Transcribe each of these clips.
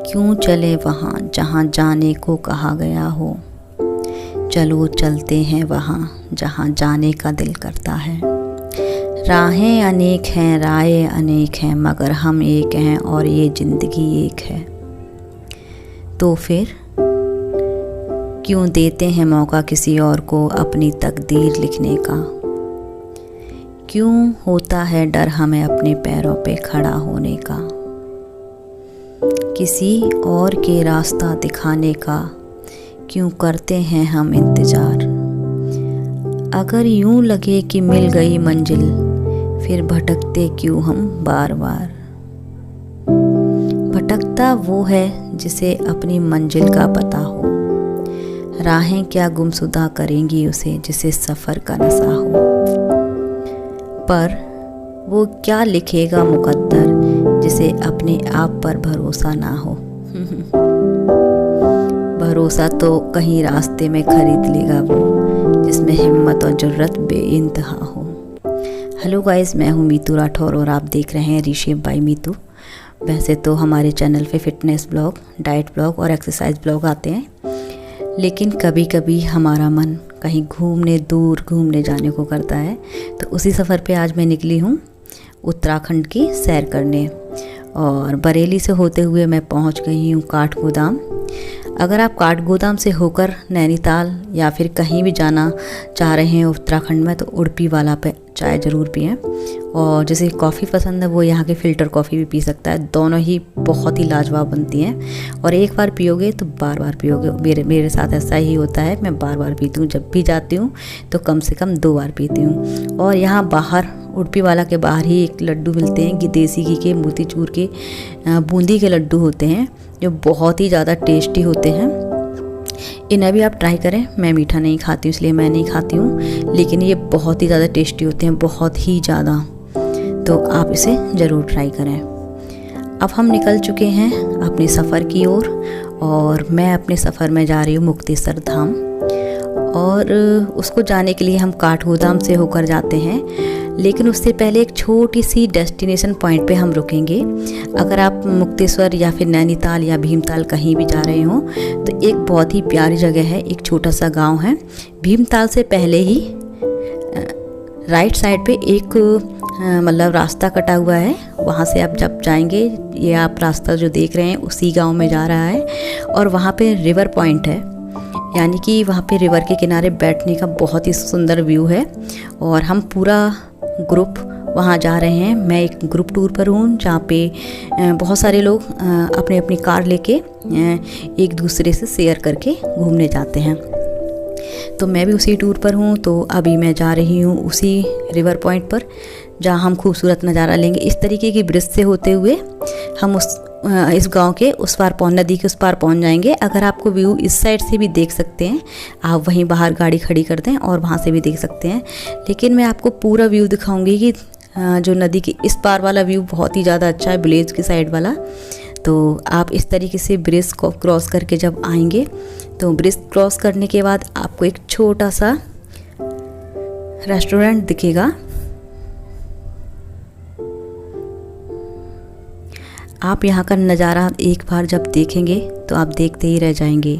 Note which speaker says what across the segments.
Speaker 1: क्यों चले वहाँ जहाँ जाने को कहा गया हो। चलो चलते हैं वहाँ जहाँ जाने का दिल करता है। राहें अनेक हैं, राहें अनेक हैं, मगर हम एक हैं और ये ज़िंदगी एक है। तो फिर क्यों देते हैं मौका किसी और को अपनी तकदीर लिखने का। क्यों होता है डर हमें अपने पैरों पे खड़ा होने का, किसी और के रास्ता दिखाने का। क्यों करते हैं हम इंतज़ार। अगर यूं लगे कि मिल गई मंजिल, फिर भटकते क्यों हम बार बार। भटकता वो है जिसे अपनी मंजिल का पता हो। राहें क्या गुमसुदा करेंगी उसे जिसे सफ़र का नशा हो। पर वो क्या लिखेगा मुकद्दर जिसे अपने आप पर भरोसा ना हो। भरोसा तो कहीं रास्ते में खरीद लेगा वो, जिसमें हिम्मत और जुर्रत बेइंतहा हो। हेलो गाइस, मैं हूँ मीतू राठौर और आप देख रहे हैं रीशेप बाय मीतू। वैसे तो हमारे चैनल पे फिटनेस ब्लॉग, डाइट ब्लॉग और एक्सरसाइज ब्लॉग आते हैं, लेकिन कभी कभी हमारा मन कहीं दूर घूमने जाने को करता है। तो उसी सफ़र पे आज मैं निकली हूँ उत्तराखंड की सैर करने, और बरेली से होते हुए मैं पहुँच गई हूँ काठगोदाम। अगर आप काठगोदाम से होकर नैनीताल या फिर कहीं भी जाना चाह रहे हैं उत्तराखंड में, तो उडुपी वाला पे चाय ज़रूर पिएं। और जिसे कॉफ़ी पसंद है वो यहाँ के फ़िल्टर कॉफ़ी भी पी सकता है। दोनों ही बहुत ही लाजवाब बनती हैं और एक बार पियोगे तो बार बार पियोगे। मेरे साथ ऐसा ही होता है, मैं बार बार पीती हूँ। जब भी जाती हूँ तो कम से कम 2 बार पीती हूँ। और यहाँ बाहर उडुपी वाला के बाहर ही एक लड्डू मिलते हैं कि देसी घी के, मोतीचूर के, बूंदी के लड्डू होते हैं जो बहुत ही ज़्यादा टेस्टी होते हैं। इन्हें भी आप ट्राई करें। मैं मीठा नहीं खाती हूँ इसलिए मैं नहीं खाती हूँ, लेकिन ये बहुत ही ज़्यादा टेस्टी होते हैं, बहुत ही ज़्यादा। तो आप इसे ज़रूर ट्राई करें। अब हम निकल चुके हैं अपने सफ़र की ओर, और मैं अपने सफ़र में जा रही हूँ मुक्तेश्वर धाम। और उसको जाने के लिए हम काठगोदाम से होकर जाते हैं, लेकिन उससे पहले एक छोटी सी डेस्टिनेशन पॉइंट पे हम रुकेंगे। अगर आप मुक्तेश्वर या फिर नैनीताल या भीमताल कहीं भी जा रहे हो तो एक बहुत ही प्यारी जगह है, एक छोटा सा गांव है। भीमताल से पहले ही राइट साइड पे एक मतलब रास्ता कटा हुआ है, वहाँ से आप जब जाएंगे, ये आप रास्ता जो देख रहे हैं उसी गांव में जा रहा है। और वहाँ पे रिवर पॉइंट है, यानी कि वहाँ पे रिवर के किनारे बैठने का बहुत ही सुंदर व्यू है। और हम पूरा ग्रुप वहाँ जा रहे हैं। मैं एक ग्रुप टूर पर हूँ जहाँ पे बहुत सारे लोग अपनी अपनी कार लेके एक दूसरे से शेयर करके घूमने जाते हैं। तो मैं भी उसी टूर पर हूँ। तो अभी मैं जा रही हूँ उसी रिवर पॉइंट पर जहाँ हम खूबसूरत नज़ारा लेंगे। इस तरीके की ब्रिज से होते हुए हम इस गांव के उस पार नदी के उस पार पहुंच जाएंगे। अगर आपको व्यू इस साइड से भी देख सकते हैं, आप वहीं बाहर गाड़ी खड़ी कर दें और वहां से भी देख सकते हैं, लेकिन मैं आपको पूरा व्यू दिखाऊंगी कि जो नदी के इस पार वाला व्यू बहुत ही ज़्यादा अच्छा है, विलेज की साइड वाला। तो आप इस तरीके से ब्रिज को क्रॉस करके जब आएंगे, तो ब्रिज क्रॉस करने के बाद आपको एक छोटा सा रेस्टोरेंट दिखेगा। आप यहाँ का नज़ारा एक बार जब देखेंगे तो आप देखते ही रह जाएंगे।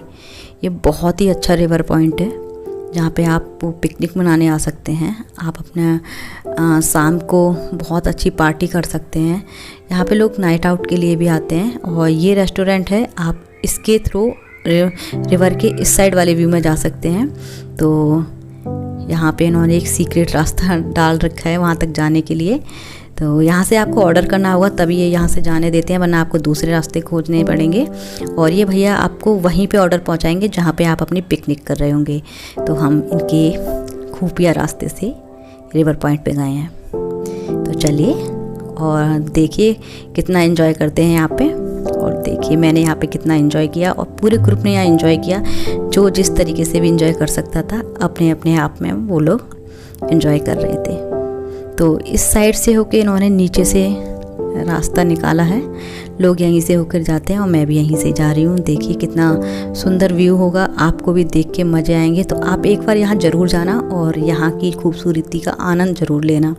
Speaker 1: ये बहुत ही अच्छा रिवर पॉइंट है जहाँ पे आप पिकनिक मनाने आ सकते हैं। आप अपना शाम को बहुत अच्छी पार्टी कर सकते हैं। यहाँ पे लोग नाइट आउट के लिए भी आते हैं। और ये रेस्टोरेंट है, आप इसके थ्रू रिवर के इस साइड वाले व्यू में जा सकते हैं। तो यहाँ पे इन्होंने एक सीक्रेट रास्ता डाल रखा है वहाँ तक जाने के लिए। तो यहाँ से आपको ऑर्डर करना होगा तभी ये यहाँ से जाने देते हैं, वरना आपको दूसरे रास्ते खोजने पड़ेंगे। और ये भैया आपको वहीं पे ऑर्डर पहुँचाएंगे जहाँ पे आप अपनी पिकनिक कर रहे होंगे। तो हम इनके खुफिया रास्ते से रिवर पॉइंट पे गए हैं। तो चलिए और देखिए कितना एंजॉय करते हैं यहाँ पे। और देखिए मैंने यहाँ पे कितना एंजॉय किया, और पूरे ग्रुप ने यहाँ एंजॉय किया। जो जिस तरीके से भी एंजॉय कर सकता था, अपने अपने आप में वो लोग एंजॉय कर रहे थे। तो इस साइड से होके इन्होंने नीचे से रास्ता निकाला है। लोग यहीं से होकर जाते हैं और मैं भी यहीं से जा रही हूँ। देखिए कितना सुंदर व्यू होगा, आपको भी देख के मज़े आएंगे। तो आप एक बार यहाँ ज़रूर जाना और यहाँ की खूबसूरती का आनंद ज़रूर लेना।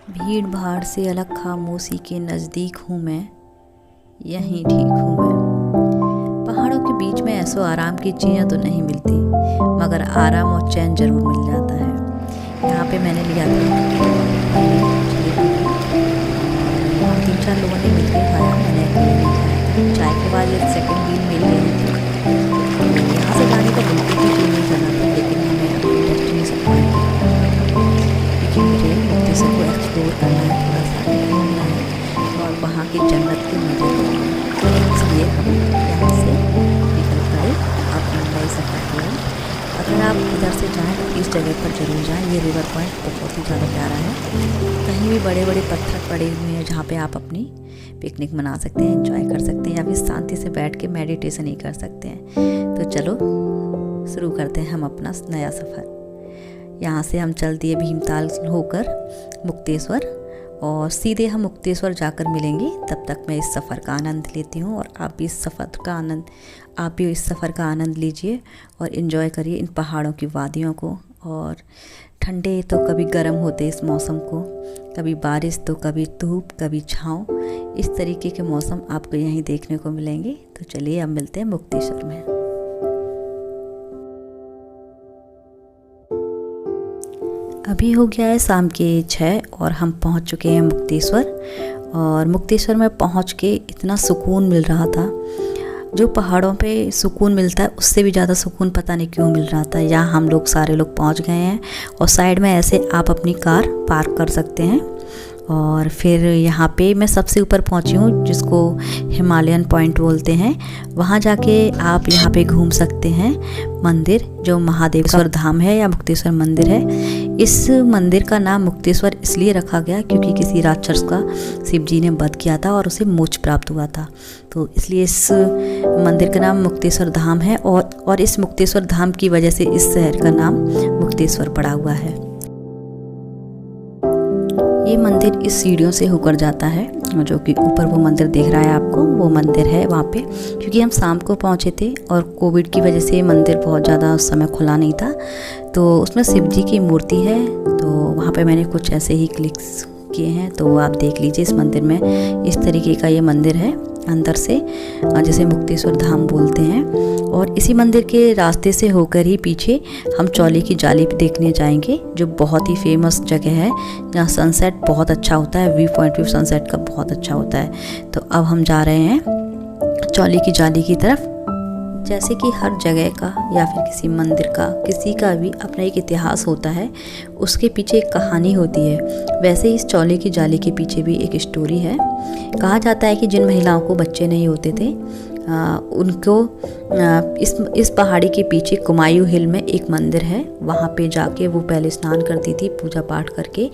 Speaker 1: भीड़ भाड़ से अलग खामोशी के नज़दीक हूँ मैं, यहीं ठीक हूँ मैं। पहाड़ों के बीच में ऐसो आराम की चीज़ें तो नहीं मिलती, मगर आराम और चैन ज़रूर मिल जाता है। यहाँ पे मैंने लिया था हम 3-4 लोगों ने मिलकर खाया, मैंने अकेले नहीं खाया। चाय के बाद ये सेकंड मील मिल गई थी। यहाँ से जाने का बिल्कुल भी दिल नहीं कर रहा था, लेकिन हमें अपनी डेस्टिनेशन पॉइंट क्योंकि मुझे मुक्तेश्वर को एक्सप्लोर करना है, थोड़ा सा घूमना है और वहाँ की जन्नत के मज़े लेने हैं। इसलिए हम यहाँ से निकल पड़े अपना नए सफ़र के लिए। अगर आप इधर से जाएँ तो इस जगह पर ज़रूर जाएँ। ये रिवर पॉइंट बहुत ही ज़्यादा प्यारा है। कहीं भी बड़े बड़े पत्थर पड़े हुए हैं जहाँ पे आप अपनी पिकनिक मना सकते हैं, एंजॉय कर सकते हैं, या फिर शांति से बैठ के मेडिटेशन ही कर सकते हैं। तो चलो शुरू करते हैं हम अपना नया सफ़र। यहाँ से हम चल दिए भीमताल होकर मुक्तेश्वर, और सीधे हम मुक्तेश्वर जाकर मिलेंगे। तब तक मैं इस सफ़र का आनंद लेती हूँ और आप भी इस सफ़र का आनंद लीजिए और इन्जॉय करिए इन पहाड़ों की वादियों को। और ठंडे तो कभी गर्म होते इस मौसम को, कभी बारिश तो कभी धूप कभी छाँव, इस तरीके के मौसम आपको यहीं देखने को मिलेंगे। तो चलिए अब मिलते हैं मुक्तेश्वर में। अभी हो गया है शाम के 6 और हम पहुंच चुके हैं मुक्तेश्वर। और मुक्तेश्वर में पहुंच के इतना सुकून मिल रहा था, जो पहाड़ों पे सुकून मिलता है उससे भी ज़्यादा सुकून पता नहीं क्यों मिल रहा था। यहाँ हम लोग सारे लोग पहुँच गए हैं और साइड में ऐसे आप अपनी कार पार्क कर सकते हैं। और फिर यहाँ पे मैं सबसे ऊपर पहुँची हूँ, जिसको हिमालयन पॉइंट बोलते हैं। वहाँ जाके आप यहाँ पे घूम सकते हैं मंदिर, जो महादेवेश्वर धाम है या मुक्तेश्वर मंदिर है। इस मंदिर का नाम मुक्तेश्वर इसलिए रखा गया क्योंकि किसी राक्षस का शिव जी ने वध किया था और उसे मोक्ष प्राप्त हुआ था, तो इसलिए इस मंदिर का नाम मुक्तेश्वर धाम है। और इस मुक्तेश्वर धाम की वजह से इस शहर का नाम मुक्तेश्वर पड़ा हुआ है। ये मंदिर इस सीढ़ियों से होकर जाता है, जो कि ऊपर वो मंदिर दिख रहा है आपको, वो मंदिर है वहाँ पे। क्योंकि हम शाम को पहुँचे थे और कोविड की वजह से मंदिर बहुत ज़्यादा उस समय खुला नहीं था, तो उसमें शिव जी की मूर्ति है। तो वहाँ पे मैंने कुछ ऐसे ही क्लिक्स किए हैं, तो आप देख लीजिए इस मंदिर में इस तरीके का ये मंदिर है अंदर से, जिसे मुक्तेश्वर धाम बोलते हैं। और इसी मंदिर के रास्ते से होकर ही पीछे हम चौली की जाली देखने जाएंगे, जो बहुत ही फेमस जगह है, जहाँ सनसेट बहुत अच्छा होता है, व्यू पॉइंट भी सनसेट का बहुत अच्छा होता है। तो अब हम जा रहे हैं चौली की जाली की तरफ। जैसे कि हर जगह का या फिर किसी मंदिर का, किसी का भी अपना एक इतिहास होता है, उसके पीछे एक कहानी होती है, वैसे इस चौले की जाली के पीछे भी एक स्टोरी है। कहा जाता है कि जिन महिलाओं को बच्चे नहीं होते थे उनको इस पहाड़ी के पीछे कुमायूं हिल में एक मंदिर है, वहाँ पे जाके वो पहले स्नान करती थी पूजा पाठ करके।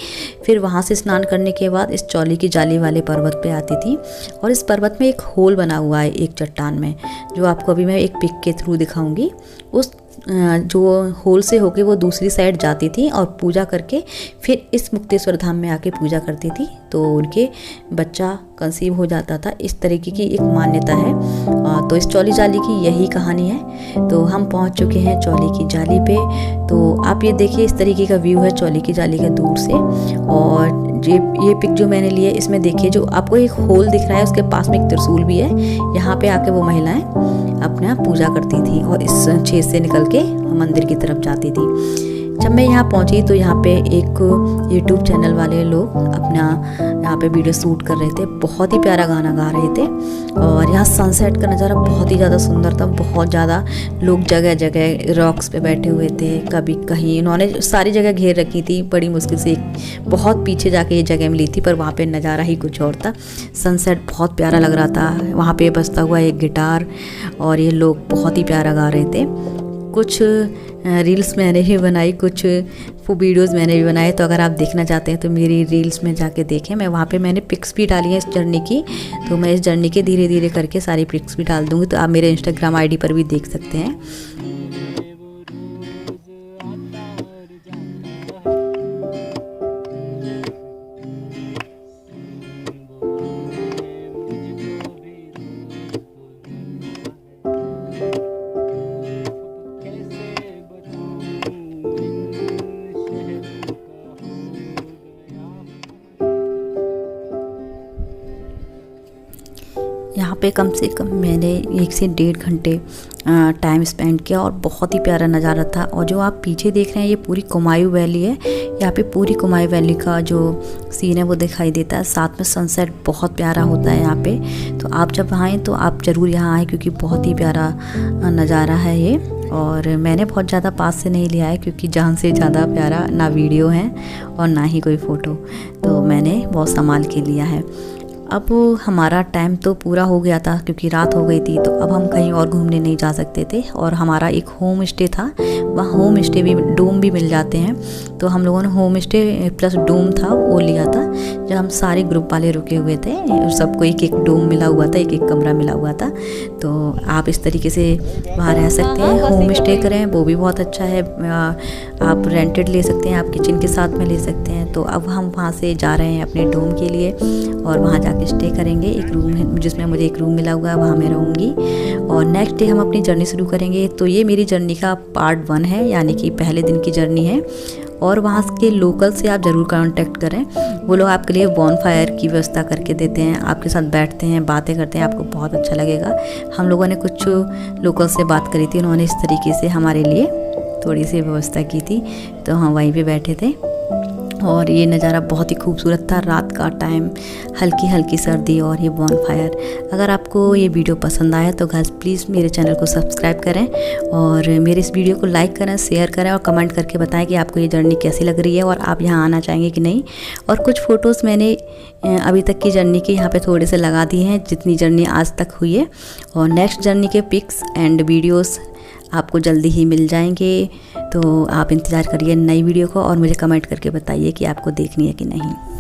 Speaker 1: फिर वहाँ से स्नान करने के बाद इस चौली की जाली वाले पर्वत पे आती थी। और इस पर्वत में एक होल बना हुआ है एक चट्टान में, जो आपको अभी मैं एक पिक के थ्रू दिखाऊंगी। उस जो होल से होके वो दूसरी साइड जाती थी और पूजा करके फिर इस मुक्तेश्वर धाम में आके पूजा करती थी, तो उनके बच्चा कंसीव हो जाता था। इस तरीके की एक मान्यता है। तो इस चौली जाली की यही कहानी है। तो हम पहुंच चुके हैं चौली की जाली पे। तो आप ये देखिए इस तरीके का व्यू है चौली की जाली का दूर से। और ये पिक जो मैंने ली है, इसमें देखिए जो आपको एक होल दिख रहा है उसके पास में एक त्रिशूल भी है। यहाँ पे आके वो महिलाएं अपना पूजा करती थी और इस छेद से निकल के मंदिर की तरफ जाती थी। जब मैं यहाँ पहुँची तो यहाँ पे एक यूट्यूब चैनल वाले लोग अपना यहाँ पे वीडियो शूट कर रहे थे, बहुत ही प्यारा गाना गा रहे थे। और यहाँ सनसेट का नज़ारा बहुत ही ज़्यादा सुंदर था। बहुत ज़्यादा लोग जगह जगह रॉक्स पे बैठे हुए थे, कभी कहीं इन्होंने सारी जगह घेर रखी थी। बड़ी मुश्किल से बहुत पीछे जाके ये जगह मिली थी, पर वहाँ पे नज़ारा ही कुछ और था। सनसेट बहुत प्यारा लग रहा था, वहाँ पे बजता हुआ एक गिटार, और ये लोग बहुत ही प्यारा गा रहे थे। कुछ रील्स मैंने भी बनाई, कुछ वीडियोज़ मैंने भी बनाए। तो अगर आप देखना चाहते हैं तो मेरी रील्स में जाके देखें, मैं वहाँ पे मैंने पिक्स भी डाली हैं इस जर्नी की। तो मैं इस जर्नी के धीरे धीरे करके सारी पिक्स भी डाल दूँगी, तो आप मेरे इंस्टाग्राम आईडी पर भी देख सकते हैं। पे कम से कम मैंने 1 से 1.5 घंटे टाइम स्पेंड किया और बहुत ही प्यारा नज़ारा था। और जो आप पीछे देख रहे हैं ये पूरी कुमायूं वैली है। यहाँ पे पूरी कुमायूं वैली का जो सीन है वो दिखाई देता है, साथ में सनसेट बहुत प्यारा होता है यहाँ पे। तो आप जब आएँ तो आप ज़रूर यहाँ आएँ क्योंकि बहुत ही प्यारा नज़ारा है ये। और मैंने बहुत ज़्यादा पास से नहीं लिया है क्योंकि जान से ज़्यादा प्यारा ना वीडियो है और ना ही कोई फ़ोटो, तो मैंने बहुत संभाल के लिया है। अब हमारा टाइम तो पूरा हो गया था क्योंकि रात हो गई थी, तो अब हम कहीं और घूमने नहीं जा सकते थे। और हमारा एक होम स्टे था, वहाँ होम स्टे भी डोम भी मिल जाते हैं, तो हम लोगों ने होम स्टे प्लस डोम था वो लिया था। जब हम सारे ग्रुप वाले रुके हुए थे और सबको एक एक डोम मिला हुआ था, एक एक कमरा मिला हुआ था। तो आप इस तरीके से वहाँ रह सकते हैं, होम स्टे करें वो भी बहुत अच्छा है। आप रेंटेड ले सकते हैं, आप किचन के साथ में ले सकते हैं। तो अब हम वहाँ से जा रहे हैं अपने डोम के लिए और वहाँ जाके स्टे करेंगे। एक रूम है जिसमें मुझे एक रूम मिला हुआ है, वहाँ मैं रहूँगी और नेक्स्ट डे हम अपनी जर्नी शुरू करेंगे। तो ये मेरी जर्नी का पार्ट 1 है, यानी कि पहले दिन की जर्नी है। और वहाँ के लोकल से आप ज़रूर कांटेक्ट करें, वो लोग आपके लिए बॉनफायर की व्यवस्था करके देते हैं, आपके साथ बैठते हैं, बातें करते हैं, आपको बहुत अच्छा लगेगा। हम लोगों ने कुछ लोकल से बात करी थी, उन्होंने इस तरीके से हमारे लिए थोड़ी सी व्यवस्था की थी, तो हम वहीं पे बैठे थे। और ये नज़ारा बहुत ही खूबसूरत था, रात का टाइम, हल्की हल्की सर्दी और ये बॉनफायर। अगर आपको ये वीडियो पसंद आया तो गाइस प्लीज़ मेरे चैनल को सब्सक्राइब करें और मेरे इस वीडियो को लाइक करें, शेयर करें और कमेंट करके बताएं कि आपको ये जर्नी कैसी लग रही है और आप यहाँ आना चाहेंगे कि नहीं। और कुछ फ़ोटोज़ मैंने अभी तक की जर्नी के यहाँ पे थोड़े से लगा दिए हैं, जितनी जर्नी आज तक हुई है। और नेक्स्ट जर्नी के पिक्स एंड वीडियोस आपको जल्दी ही मिल जाएंगे, तो आप इंतज़ार करिए नई वीडियो को और मुझे कमेंट करके बताइए कि आपको देखनी है कि नहीं।